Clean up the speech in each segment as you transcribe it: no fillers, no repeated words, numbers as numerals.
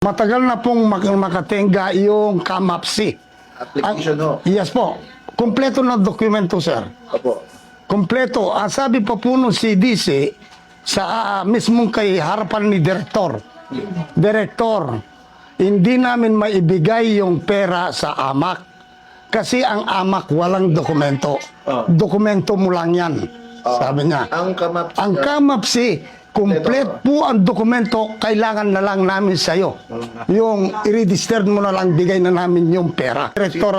Matagal na pong makatenga yung CAMAPSI. Application, no? Yes po. Kompleto na dokumento, sir. Opo. Kompleto. Sabi pa po nung CDC sa mismong kay harapan ni Direktor, hindi namin maibigay yung pera sa AMAC. Kasi ang AMAC walang dokumento. Dokumento mo lang yan. Sabi niya. Ang CAMAPSI. Ang CAMAPSI, complete po ang dokumento, kailangan na lang namin sa'yo. Yung i-register mo na lang, bigay na namin yung pera. Director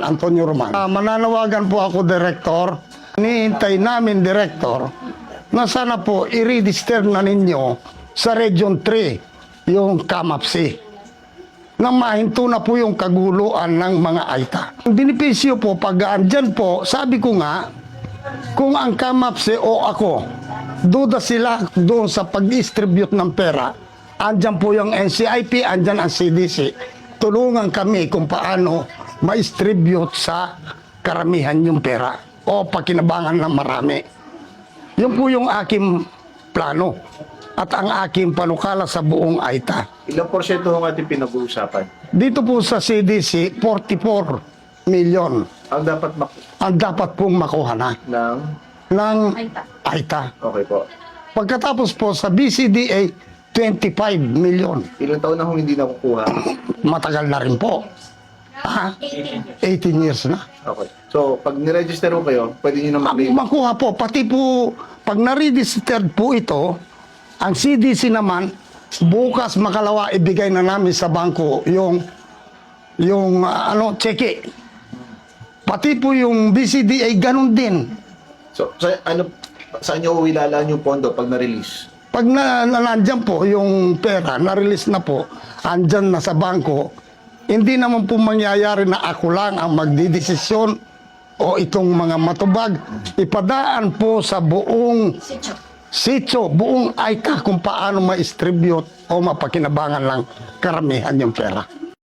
Antonio Roman. Mananawagan po ako, Director. Nihintay namin, Director, na sana po i-register na ninyo sa Region 3 yung CAMAPSI. Nang mahinto na po yung kaguluan ng mga AITA. Ang benepisyo po, pag andyan po, sabi ko nga, kung ang CAMAPSI o ako, duda sila doon sa pag-distribute ng pera. Andyan po yung NCIP, andyan ang CDC. Tulungan kami kung paano ma-distribute sa karamihan yung pera o pakinabangan ng marami. Yun po yung aking plano at ang aking panukala sa buong AITA. Ilang porsyento ang ating pinag-uusapan? Dito po sa CDC, 44 million ang dapat pong makuha na ng AITA. Okay po. Pagkatapos po sa BCDA, 25 million. Ilang taon na kung hindi nakukuha? Matagal na rin po. 18 years na. Okay. So, pag niregister mo kayo, pwede nyo na mag-claim. Makuha po. Pati po, pag na-registered po ito, ang CDC naman, bukas makalawa ibigay na namin sa bangko yung cheque. Pati po yung BCDA, ganun din. So, saan nyo ilalaan yung pondo pag na-release? Pag nandyan po yung pera, na-release na po, andyan na sa bangko, hindi naman po mangyayari na ako lang ang magdidesisyon o itong mga matubag. Ipadaan po sa buong sitio, buong AITA kung paano ma-distribute o mapakinabangan lang karamihan yung pera.